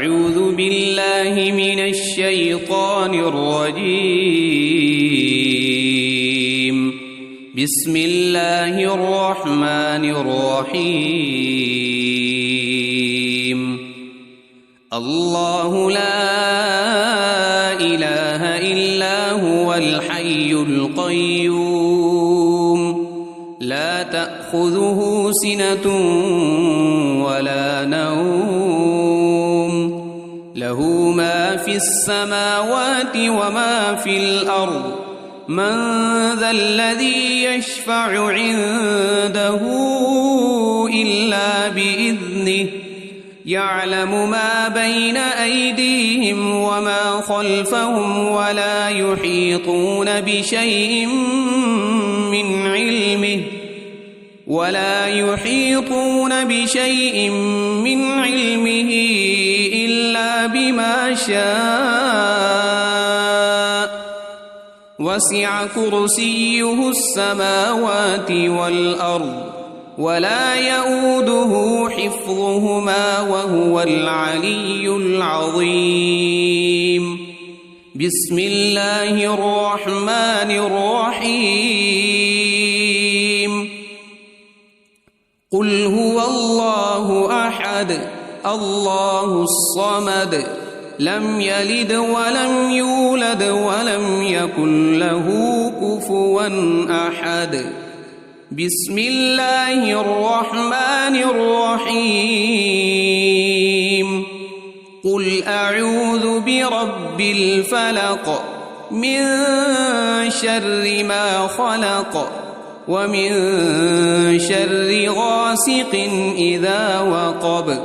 أعوذ بالله من الشيطان الرجيم. بسم الله الرحمن الرحيم. الله لا إله إلا هو الحي القيوم لا تأخذه سنة ولا نوم له ما في السماوات وما في الأرض من ذا الذي يشفع عنده إلا بإذنه يعلم ما بين أيديهم وما خلفهم ولا يحيطون بشيء من علمه إلا بما شاء وسع كرسيه السماوات والأرض ولا يؤوده حفظهما وهو العلي العظيم. بسم الله الرحمن الرحيم. قل هو الله أحد الله الصمد لم يلد ولم يولد ولم يكن له كفوا أحد. بسم الله الرحمن الرحيم. قل أعوذ برب الفلق من شر ما خلق ومن شر غاسق إذا وقب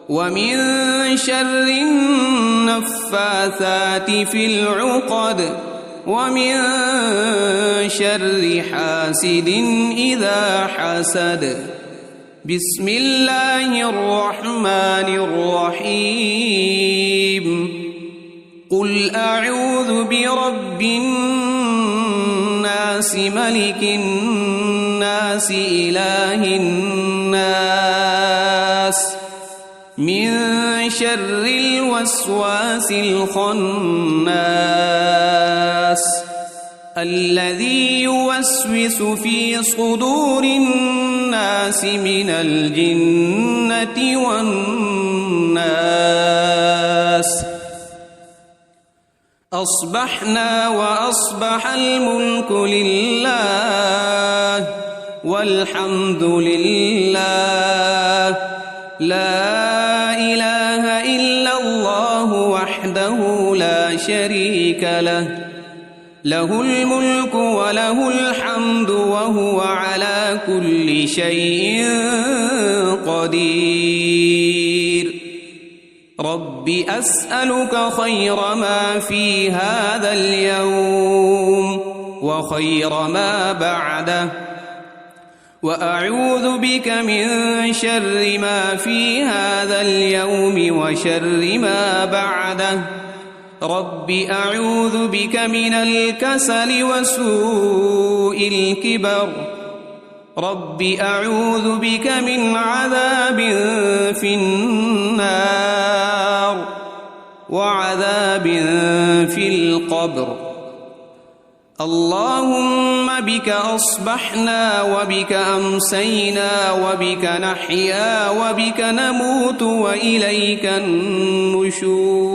ومن شر النفاثات في العقد ومن شر حاسد إذا حسد. بسم الله الرحمن الرحيم. قل أعوذ برب الناس ملك الناس إله الناس من شر الوسواس الخناس الذي يوسوس في صدور الناس من الجنة والناس. أصبحنا وأصبح الملك لله والحمد لله لا إله إلا الله وحده لا شريك له له الملك وله الحمد وهو على كل شيء قدير. رب أسألك خير ما في هذا اليوم وخير ما بعده وأعوذ بك من شر ما في هذا اليوم وشر ما بعده. رب أعوذ بك من الكسل وسوء الكبر. رب أعوذ بك من عذاب في النار وعذاب في القبر. اللهم بك أصبحنا وبك أمسينا وبك نحيا وبك نموت وإليك النشور.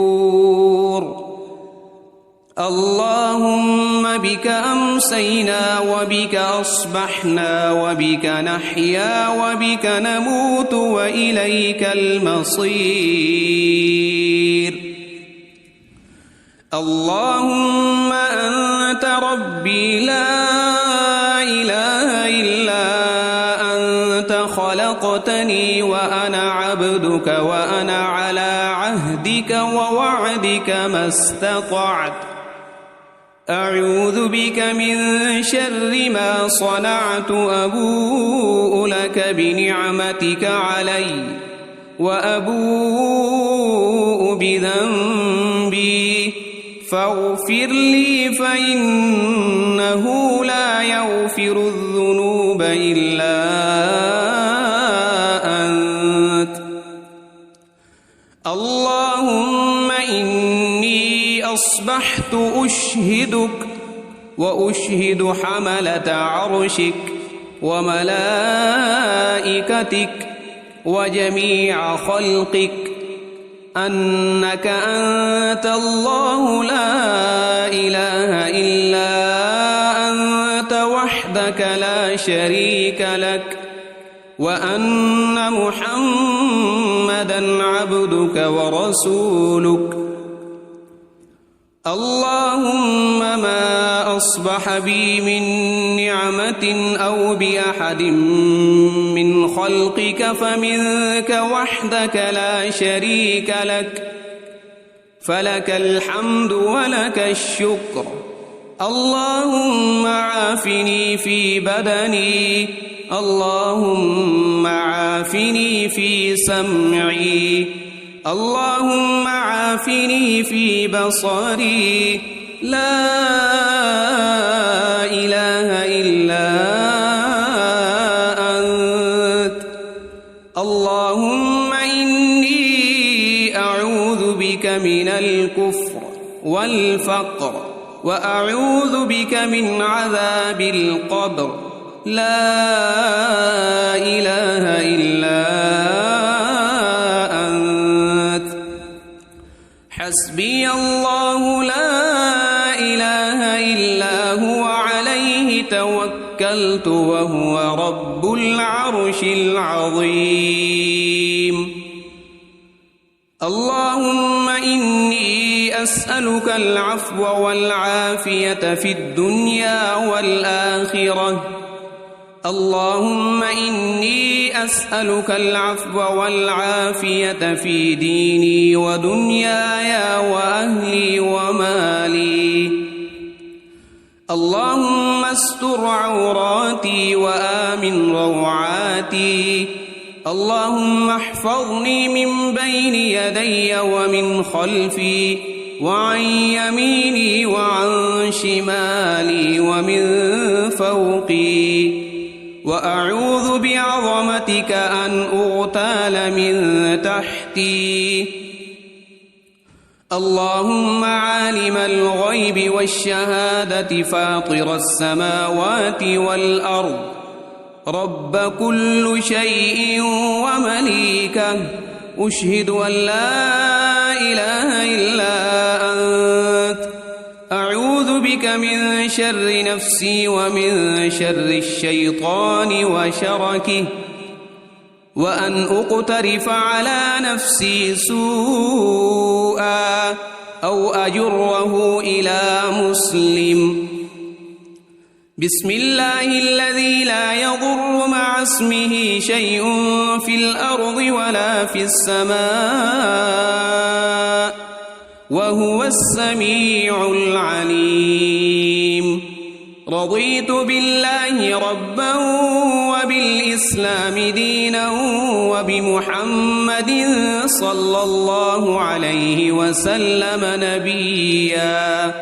اللهم بك أمسينا وبك أصبحنا وبك نحيا وبك نموت وإليك المصير. اللهم أنت ربي لا إله إلا أنت خلقتني وأنا عبدك وأنا على عهدك ووعدك ما استطعت. أعوذ بك من شر ما صنعت أبوء لك بنعمتك علي وأبوء بذنبي فاغفر لي فإنه لا يغفر الذنوب إلا أنت. اللهم إني أصبحت أشهدك وأشهد حملة عرشك وملائكتك وجميع خلقك أنك أنت الله لا إله إلا أنت وحدك لا شريك لك وأن محمدًا عبدك ورسولك. اللهم ما أصبح بي من نعمة أو بأحد من خلقك فمنك وحدك لا شريك لك فلك الحمد ولك الشكر. اللهم عافني في بدني اللهم عافني في سمعي اللهم عافني في بصري لا إله إلا أنت. اللهم إني أعوذ بك من الكفر والفقر وأعوذ بك من عذاب القبر لا إله إلا أنت. حسبي الله لا إله إلا هو عليه توكلت وهو رب العرش العظيم. اللهم إني أسألك العفو والعافية في الدنيا والآخرة. اللهم إني أسألك العفو والعافية في ديني ودنياي وأهلي ومالي. اللهم استر عوراتي وآمن روعاتي. اللهم احفظني من بين يدي ومن خلفي وعن يميني وعن شمالي ومن فوقي وأعوذ بعظمتك أن أغتال من تحتي. اللهم عالم الغيب والشهادة فاطر السماوات والأرض رب كل شيء ومليكه أشهد أن لا إله إلا أنت. أعوذ بك من شر نفسي ومن شر الشيطان وشركه وأن أقترف على نفسي سوءا أو أجره إلى مسلم. بسم الله الذي لا يضر مع اسمه شيء في الأرض ولا في السماء وهو السميع العليم. رضيت بالله ربا وبالإسلام دينا وبمحمد صلى الله عليه وسلم نبيا.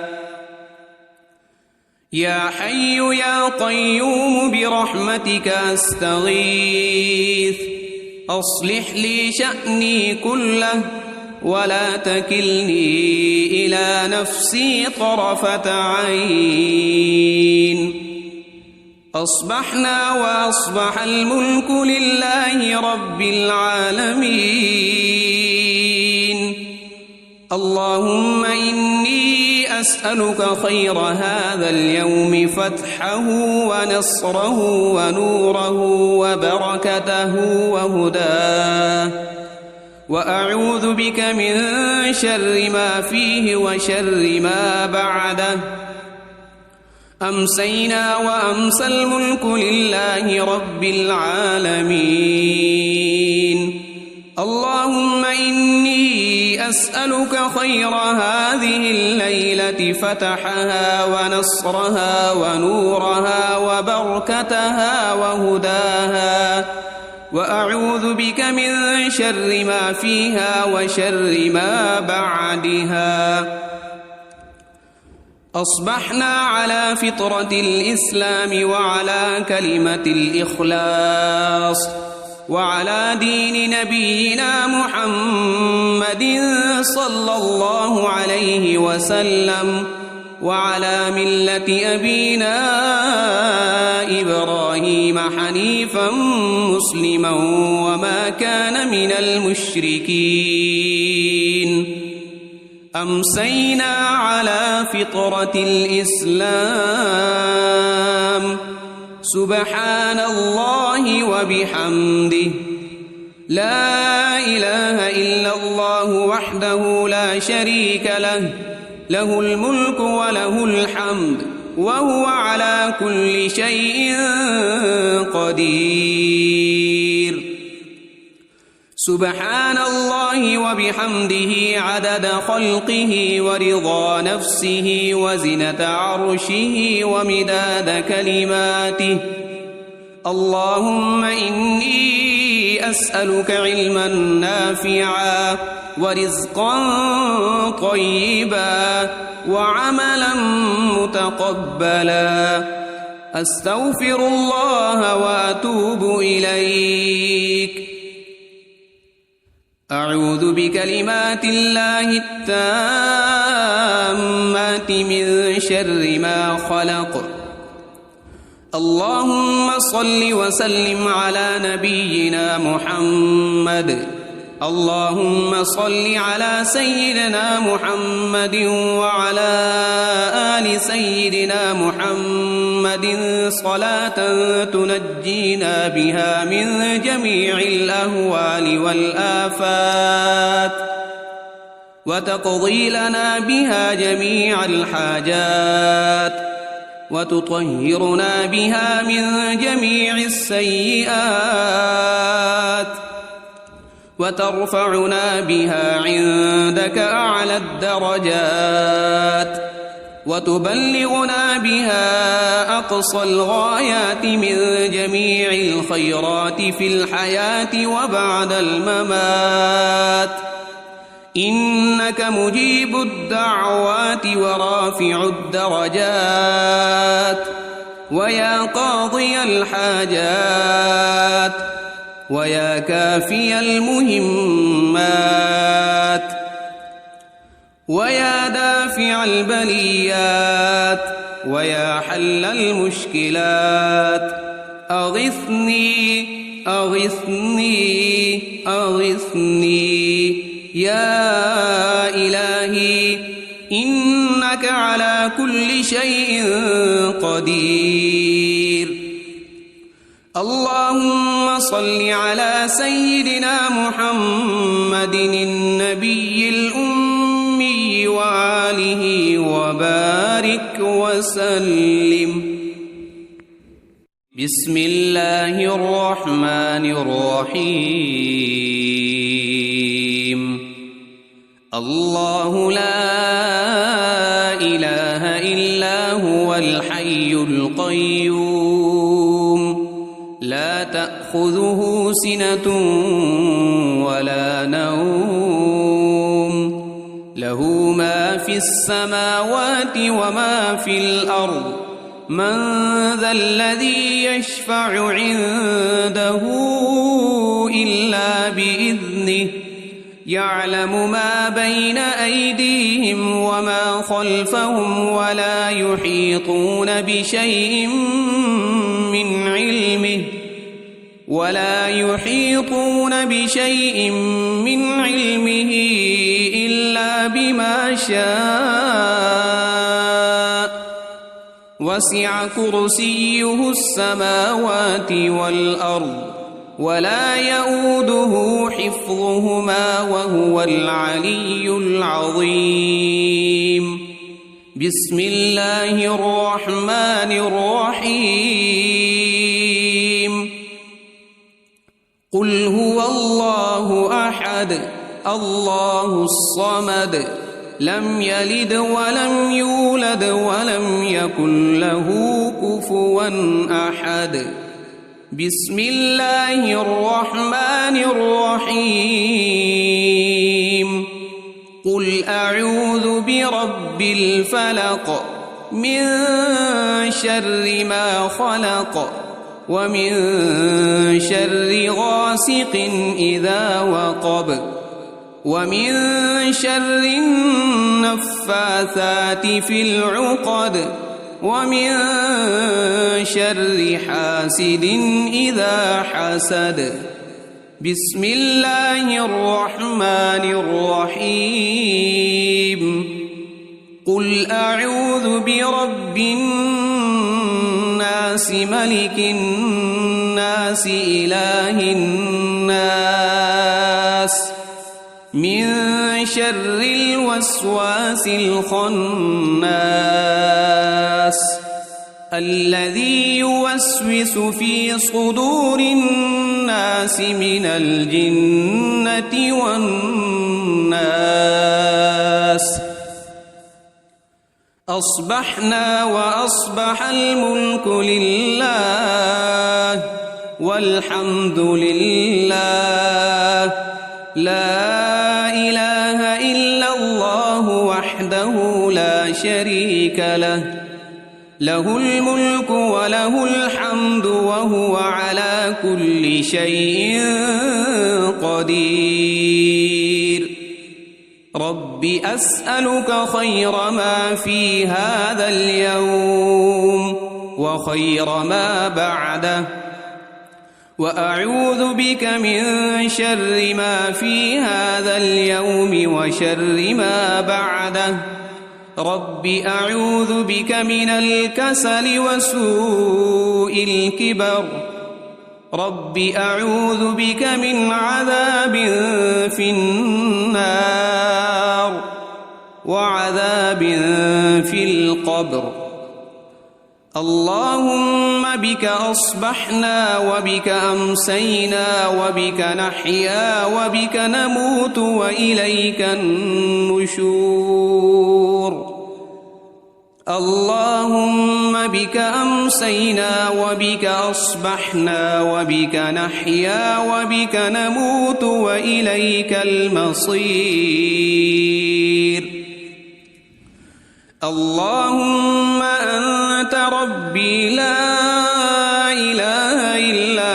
يا حي يا قيوم برحمتك أستغيث أصلح لي شأني كله ولا تكلني إلى نفسي طرفة عين. أصبحنا وأصبح الملك لله رب العالمين. اللهم إني أسألك خير هذا اليوم فتحه ونصره ونوره وبركته وهداه وأعوذ بك من شر ما فيه وشر ما بعده. أمسينا وأمسى الملك لله رب العالمين. اللهم إني أسألك خير هذه الليلة فتحها ونصرها ونورها وبركتها وهداها وأعوذ بك من شر ما فيها وشر ما بعدها. أصبحنا على فطرة الإسلام وعلى كلمة الإخلاص وعلى دين نبينا محمد صلى الله عليه وسلم وعلى ملة أبينا إبراهيم حنيفا مسلما وما كان من المشركين أمسينا على فطرة الإسلام سبحان الله وبحمده لا إله إلا الله وحده لا شريك له له الملك وله الحمد وهو على كل شيء قدير سبحان الله وبحمده عدد خلقه ورضا نفسه وزنة عرشه ومداد كلماته اللهم إني أسألك علما نافعا ورزقا طيبا وعملا متقبلا أستغفر الله وأتوب إليك أعوذ بكلمات الله التامات من شر ما خلق اللهم صل وسلم على نبينا محمد اللهم صل على سيدنا محمد وعلى آل سيدنا محمد صلاة تنجينا بها من جميع الأهوال والآفات وتقضي لنا بها جميع الحاجات وتطهرنا بها من جميع السيئات وترفعنا بها عندك أعلى الدرجات وتبلغنا بها أقصى الغايات من جميع الخيرات في الحياة وبعد الممات إنك مجيب الدعوات ورافع الدرجات ويا قاضي الحاجات ويا كافي المهمات ويا دافع البليات ويا حل المشكلات أغثني أغثني أغثني يا إلهي إنك على كل شيء قدير اللهم صل على سيدنا محمد النبي الأمي وآله وبارك وسلم بسم الله الرحمن الرحيم الله لا إله إلا هو الحي القيوم لا تأخذه سنة ولا نوم له ما في السماوات وما في الأرض من ذا الذي يشفع عنده إلا بإذنه يعلم ما بين أيديهم وما خلفهم ولا يحيطون بشيء من علمه إلا بما شاء وسع كرسيه السماوات والأرض ولا يؤوده حفظهما وهو العلي العظيم بسم الله الرحمن الرحيم قل هو الله أحد الله الصمد لم يلد ولم يولد ولم يكن له كفوا أحد بسم الله الرحمن الرحيم قل أعوذ برب الفلق من شر ما خلق ومن شر غاسق إذا وقب ومن شر النفاثات في العقد ومن شر حاسد إذا حسد. بسم الله الرحمن الرحيم. قل أعوذ برب الناس ملك الناس إله الناس من شر الوسواس الخناس الذي يوسوس في صدور الناس من الجنة والناس. أصبحنا وأصبح الملك لله والحمد لله لا إله إلا الله وحده لا شريك له له الملك وله الحمد وهو على كل شيء قدير. رب أسألك خير ما في هذا اليوم وخير ما بعده وأعوذ بك من شر ما في هذا اليوم وشر ما بعده. رب أعوذ بك من الكسل وسوء الكبر. رب أعوذ بك من عذاب في النار وعذاب في القبر. اللهم بك أصبحنا وبك أمسينا وبك نحيا وبك نموت وإليك النشور. اللهم بك أمسينا وبك أصبحنا وبك نحيا وبك نموت وإليك المصير. اللهم أنت ربي لا إله إلا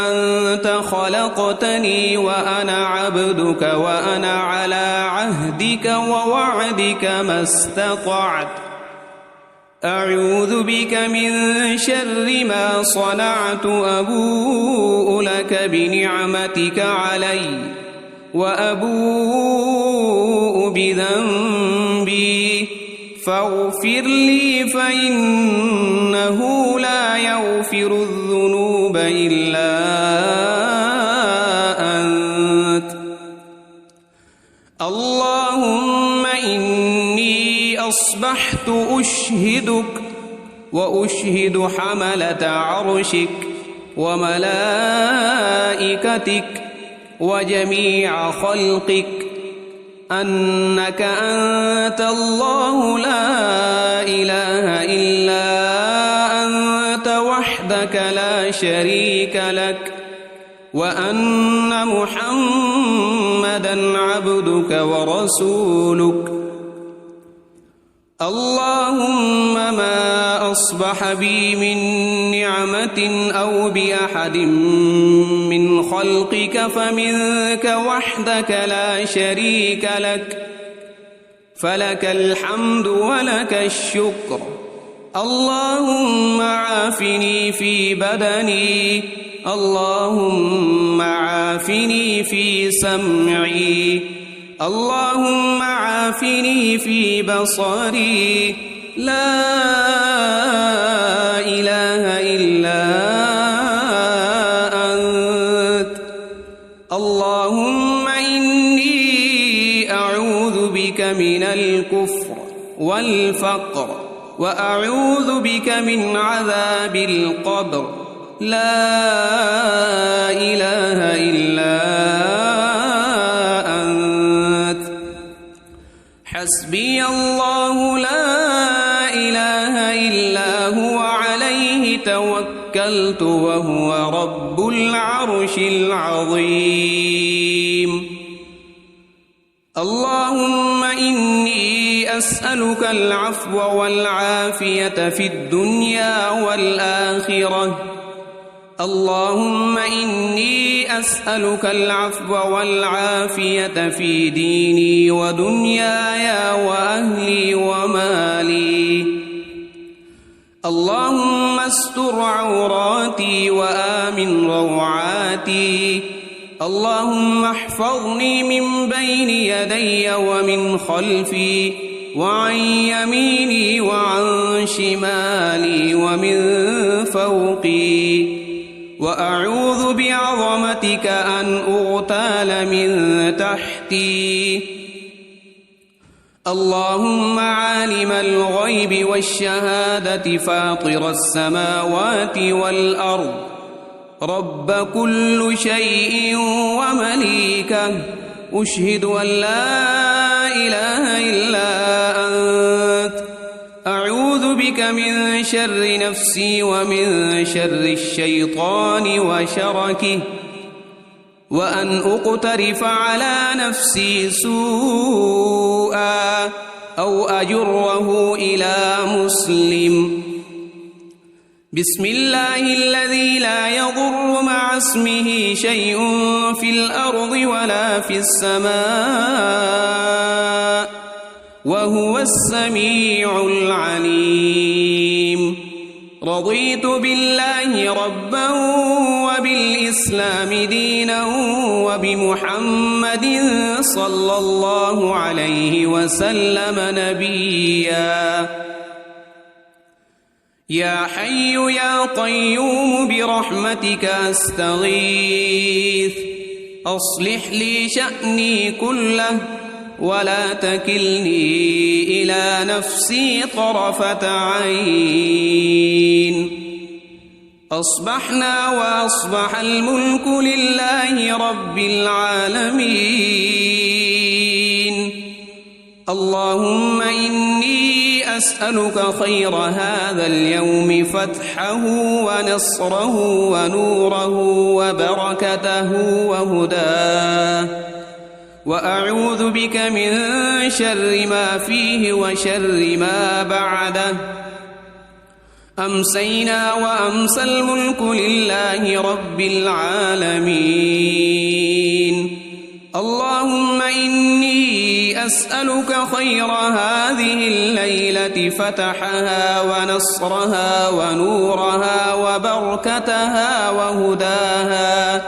أنت خلقتني وأنا عبدك وأنا على عهدك ووعدك ما استطعت. أعوذ بك من شر ما صنعت. أبوء لك بنعمتك علي وأبوء بذنبي فاغفر لي فإنه لا يغفر الذنوب إلا أنت. اللهم إني أصبحت أشهدك وأشهد حملة عرشك وملائكتك وجميع خلقك أنك أنت الله لا إله إلا أنت وحدك لا شريك لك وأن محمدًا عبدك ورسولك. اللهم ما أصبح بي من نعمة أو بأحد من خلقك فمنك وحدك لا شريك لك فلك الحمد ولك الشكر. اللهم عافني في بدني. اللهم عافني في سمعي. اللهم عافني في بصري. لا إله إلا أنت. اللهم إني أعوذ بك من الكفر والفقر وأعوذ بك من عذاب القبر. لا إله إلا أنت. حسبي الله لا إله إلا هو عليه توكلت وهو رب العرش العظيم. اللهم إني أسألك العفو والعافية في الدنيا والآخرة اللهم إني أسألك العفو والعافية في ديني ودنياي وأهلي ومالي. اللهم استر عوراتي وآمن روعاتي. اللهم احفظني من بين يدي ومن خلفي وعن يميني وعن شمالي ومن فوقي، وأعوذ بعظمتك أن أغتال من تحتي. اللهم عالم الغيب والشهادة فاطر السماوات والأرض، رب كل شيء ومليكه، أشهد أن لا إله إلا أنت، أعوذ بك من شر نفسي ومن شر الشيطان وشركه، وأن أقترف على نفسي سوءا أو أجره إلى مسلم. بسم الله الذي لا يضر مع اسمه شيء في الأرض ولا في السماء، وهو السميع العليم. رضيت بالله ربا وبالإسلام دينا وبمحمد صلى الله عليه وسلم نبيا. يا حي يا قيوم برحمتك أستغيث، أصلح لي شأني كله ولا تكلني إلى نفسي طرفة عين. أصبحنا وأصبح الملك لله رب العالمين. اللهم إني أسألك خير هذا اليوم فتحه ونصره ونوره وبركته وهداه، وأعوذ بك من شر ما فيه وشر ما بعده. أمسينا وأمسى الملك لله رب العالمين. اللهم إني أسألك خير هذه الليلة فتحها ونصرها ونورها وبركتها وهداها،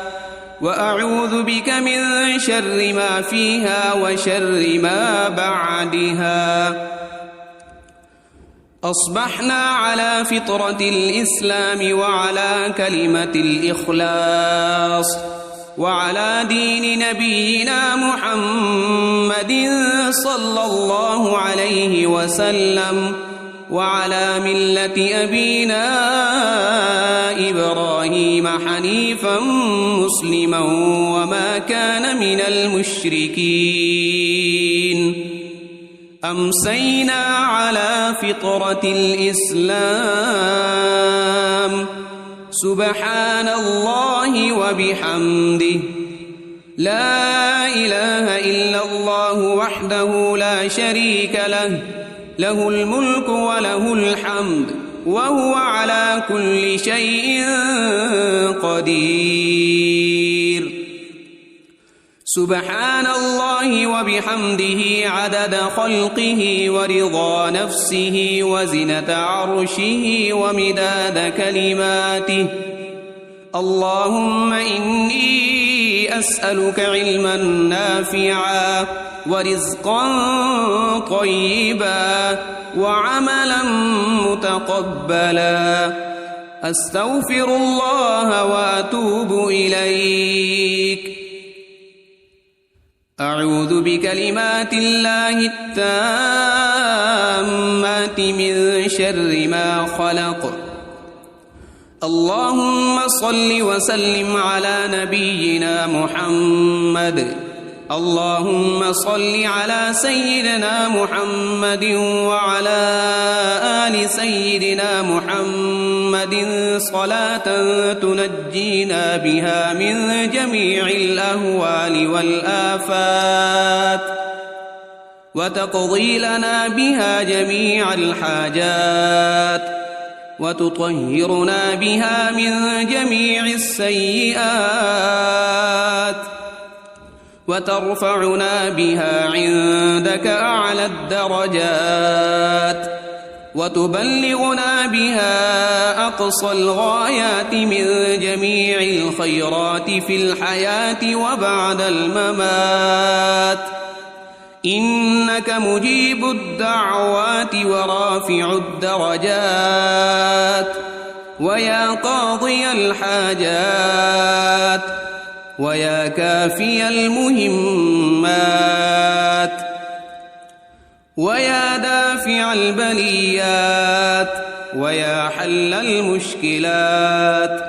وأعوذ بك من شر ما فيها وشر ما بعدها. أصبحنا على فطرة الإسلام وعلى كلمة الإخلاص وعلى دين نبينا محمد صلى الله عليه وسلم وعلى ملة أبينا إبراهيم حنيفا مسلما وما كان من المشركين. أمسينا على فطرة الإسلام. سبحان الله وبحمده، لا إله إلا الله وحده لا شريك له، له الملك وله الحمد وهو على كل شيء قدير. سبحان الله وبحمده عدد خلقه ورضا نفسه وزنة عرشه ومداد كلماته. اللهم إني أسألك علما نافعا ورزقا طيبا وعملا متقبلا. أستغفر الله وأتوب إليك. أعوذ بكلمات الله التامات من شر ما خلق. اللهم صل وسلم على نبينا محمد. اللهم صل على سيدنا محمد وعلى آل سيدنا محمد صلاة تنجينا بها من جميع الأهوال والآفات وتقضي لنا بها جميع الحاجات وتطهرنا بها من جميع السيئات وترفعنا بها عندك أعلى الدرجات وتبلغنا بها أقصى الغايات من جميع الخيرات في الحياة وبعد الممات إنك مجيب الدعوات ورافع الدرجات ويا قاضي الحاجات ويا كافي المهمات ويا دافع البليات ويا حل المشكلات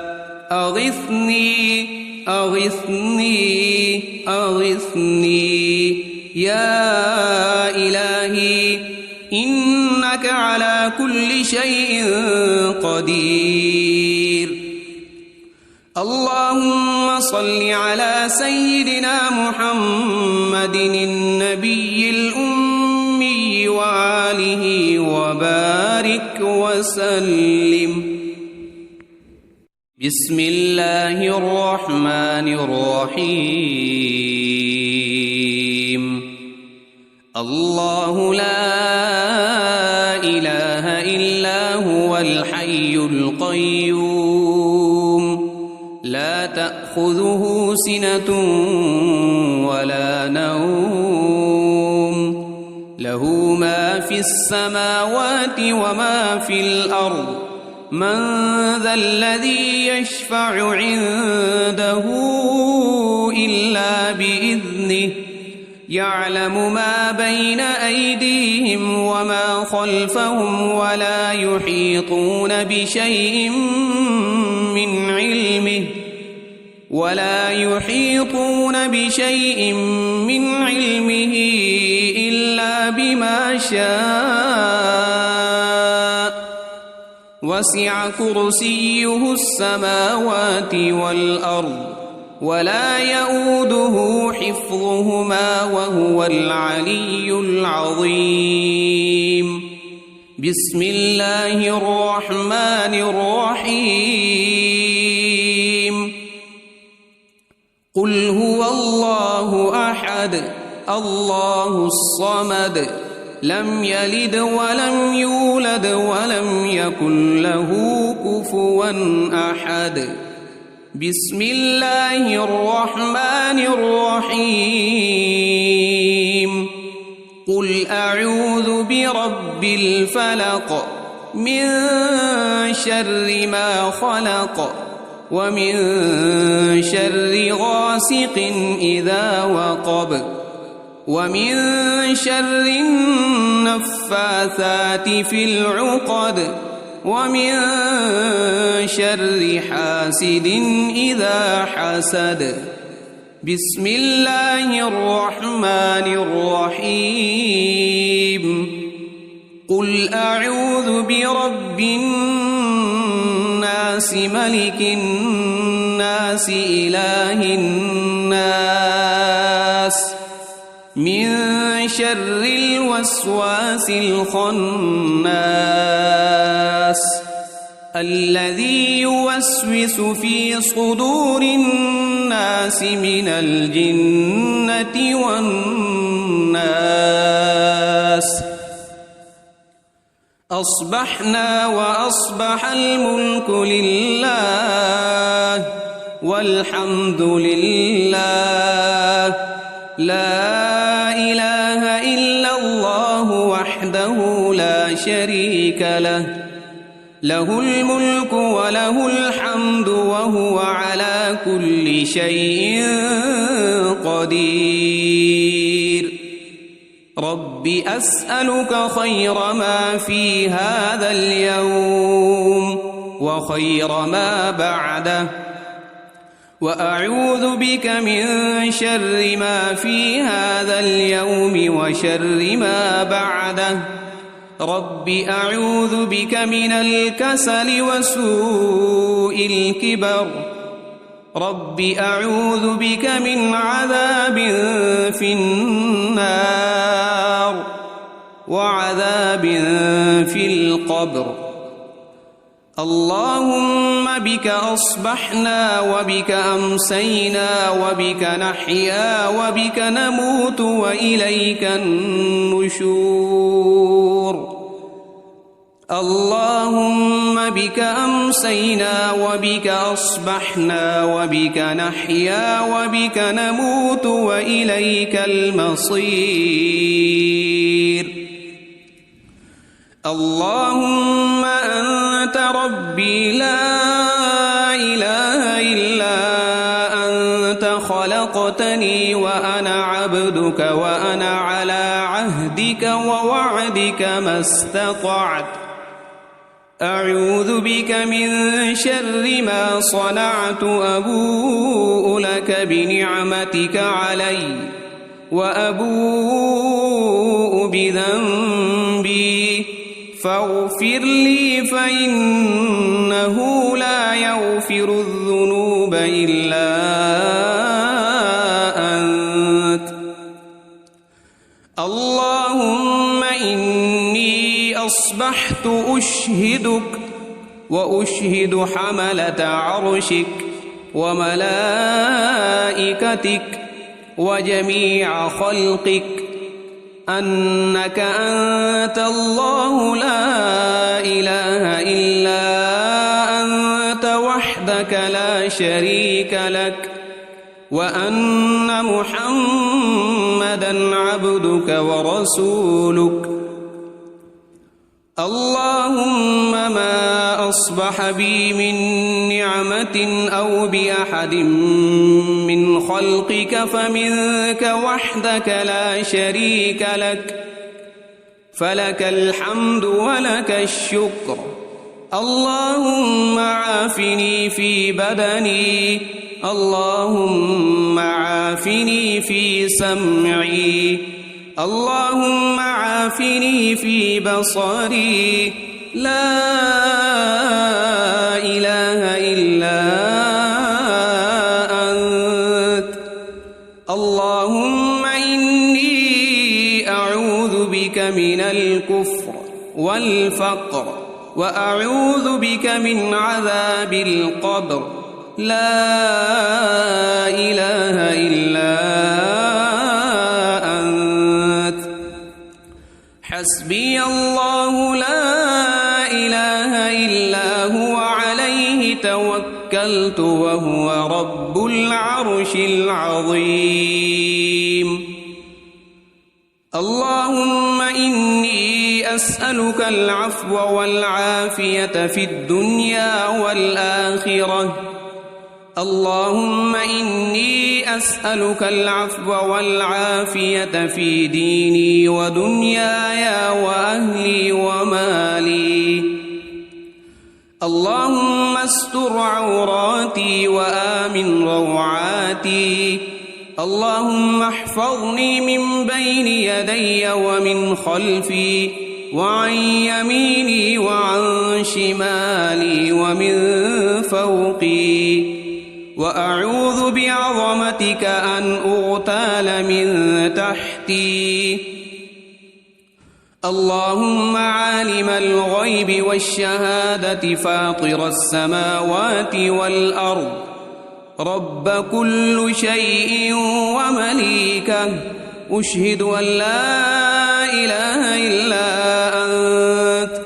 أغثني أغثني أغثني يا إلهي إنك على كل شيء قدير. اللهم صل على سيدنا محمد النبي الأمي وآله وبارك وسلم. بسم الله الرحمن الرحيم. الله لا إله إلا هو الحي القيوم لا تأخذه سنة ولا نوم له ما في السماوات وما في الأرض من ذا الذي يشفع عنده إلا بإذنه يعلم ما بين أيديهم وما خلفهم ولا يحيطون بشيء من علمه إلا بما شاء وسع كرسيه السماوات والأرض ولا يؤوده حفظهما وهو العلي العظيم. بسم الله الرحمن الرحيم. قل هو الله أحد الله الصمد لم يلد ولم يولد ولم يكن له كفوا أحد. بسم الله الرحمن الرحيم. قل أعوذ برب الفلق من شر ما خلق ومن شر غاسق إذا وقب ومن شر النفاثات في العقد ومن شر حاسد إذا حسد. بسم الله الرحمن الرحيم. قل أعوذ برب الناس ملك الناس إله الناس من شر الوسواس الخناس الذي يوسوس في صدور الناس من الجنة والناس. أصبحنا وأصبح الملك لله والحمد لله لا إله إلا الله وحده لا شريك له له الملك وله الحمد وهو على كل شيء قدير. رب أسألك خير ما في هذا اليوم وخير ما بعده وأعوذ بك من شر ما في هذا اليوم وشر ما بعده. رب أعوذ بك من الكسل وسوء الكبر. رب أعوذ بك من عذاب في النار وعذاب في القبر. اللهم بك أصبحنا وبك أمسينا وبك نحيا وبك نموت وإليك النشور اللهم بك أمسينا وبك أصبحنا وبك نحيا وبك نموت وإليك المصير اللهم أنت ربي لا إله إلا أنت خلقتني وأنا عبدك وأنا على عهدك ووعدك ما استطعت أعوذ بك من شر ما صنعت أبوء لك بنعمتك علي وأبوء بذنبي فاغفر لي فإنه لا يغفر الذنوب إلا أنت اللهم إني أصبحت أشهدك وأشهد حملة عرشك وملائكتك وجميع خلقك أنك أنت الله لا إله إلا أنت وحدك لا شريك لك وأن محمدًا عبدك ورسولك اللهم ما أصبح بي من نعمة أو بأحد من خلقك فمنك وحدك لا شريك لك فلك الحمد ولك الشكر اللهم عافني في بدني اللهم عافني في سمعي اللهم عافني في بصري لا إله إلا أنت اللهم إني أعوذ بك من الكفر والفقر وأعوذ بك من عذاب القبر لا إله إلا أنت حسبي الله لا إله إلا هو عليه توكلت وهو رب العرش العظيم اللهم إني أسألك العفو والعافية في الدنيا والآخرة اللهم إني أسألك العفو والعافية في ديني ودنياي وأهلي ومالي اللهم استر عوراتي وآمن روعاتي اللهم احفظني من بين يدي ومن خلفي وعن يميني وعن شمالي ومن فوقي وأعوذ بعظمتك أن أغتال من تحتي اللهم عالم الغيب والشهادة فاطر السماوات والأرض رب كل شيء ومليكه أشهد أن لا إله إلا أنت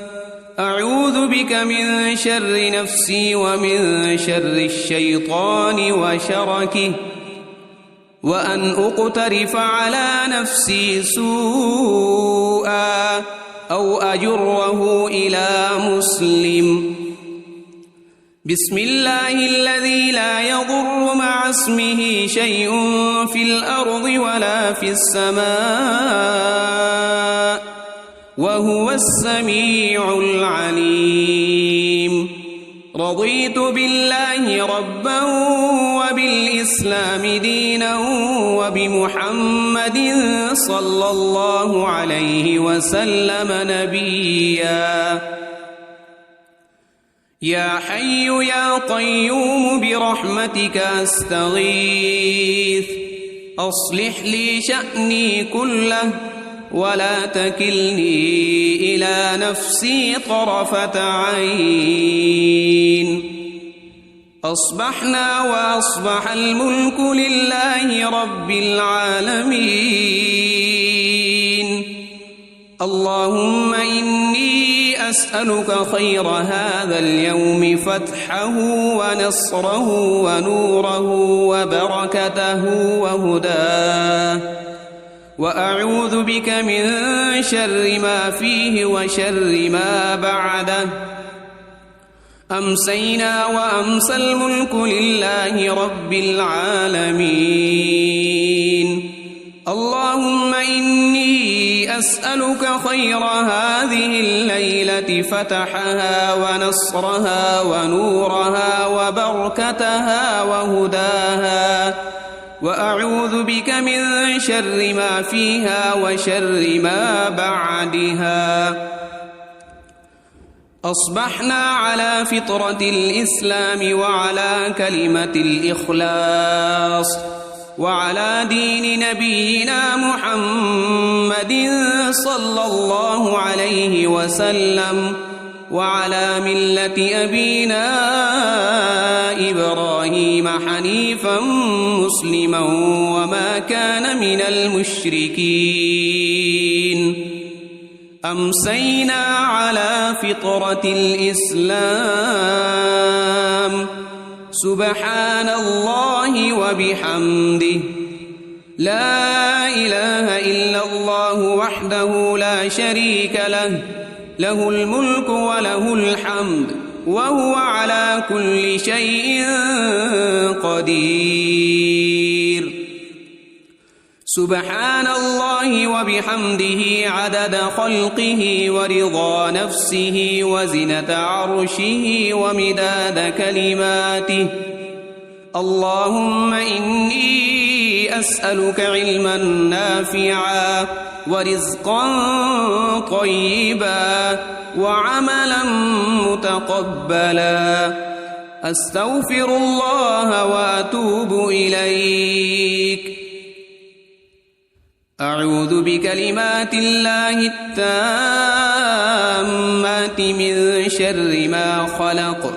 أعوذ بك من شر نفسي ومن شر الشيطان وشركه وأن أقترف على نفسي سوءا أو أجره إلى مسلم بسم الله الذي لا يضر مع اسمه شيء في الأرض ولا في السماء وهو السميع العليم رضيت بالله ربا وبالإسلام دينا وبمحمد صلى الله عليه وسلم نبيا يا حي يا قيوم برحمتك أستغيث أصلح لي شأني كله ولا تكلني إلى نفسي طرفة عين. أصبحنا وأصبح الملك لله رب العالمين. اللهم إني أسألك خير هذا اليوم فتحه ونصره ونوره وبركته وهداه، وأعوذ بك من شر ما فيه وشر ما بعده. أمسينا وأمسى الملك لله رب العالمين. اللهم إني أسألك خير هذه الليلة فتحها ونصرها ونورها وبركتها وهداها، وأعوذ بك من شر ما فيها وشر ما بعدها. أصبحنا على فطرة الإسلام وعلى كلمة الإخلاص وعلى دين نبينا محمد صلى الله عليه وسلم، وعلى ملة أبينا إبراهيم حنيفا مسلما وما كان من المشركين. أمسينا على فطرة الإسلام. سبحان الله وبحمده، لا إله إلا الله وحده لا شريك له، له الملك وله الحمد وهو على كل شيء قدير. سبحان الله وبحمده عدد خلقه ورضا نفسه وزنة عرشه ومداد كلماته. اللهم إني أسألك علما نافعا ورزقا طيبا وعملا متقبلا. أستغفر الله وأتوب إليك. أعوذ بكلمات الله التامات من شر ما خلق.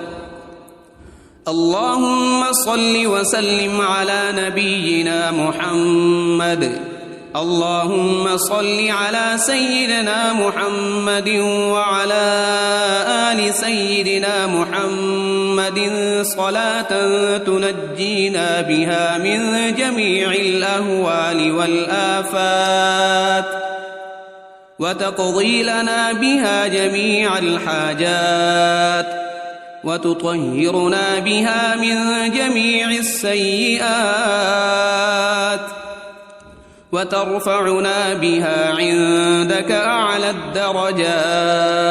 اللهم صل وسلم على نبينا محمد. اللهم صل على سيدنا محمد وعلى آل سيدنا محمد صلاة تنجينا بها من جميع الأهوال والآفات، وتقضي لنا بها جميع الحاجات، وتطهرنا بها من جميع السيئات، وترفعنا بها عندك أعلى الدرجات،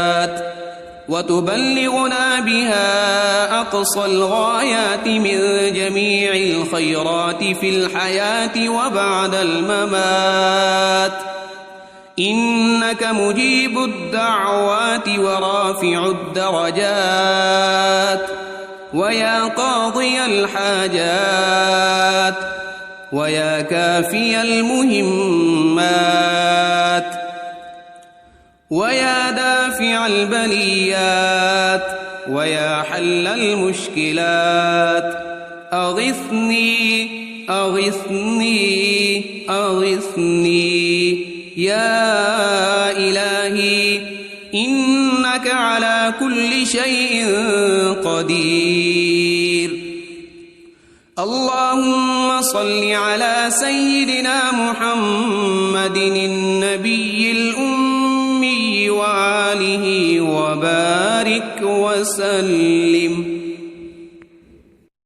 وتبلغنا بها أقصى الغايات من جميع الخيرات في الحياة وبعد الممات. إنك مجيب الدعوات ورافع الدرجات، ويا قاضي الحاجات، ويا كافي المهمات، ويا دافع البليات، ويا حل المشكلات. أغثني أغثني أغثني يا إلهي، إنك على كل شيء قدير. اللهم صل على سيدنا محمد النبي الأمي وآله وبارك وسلم.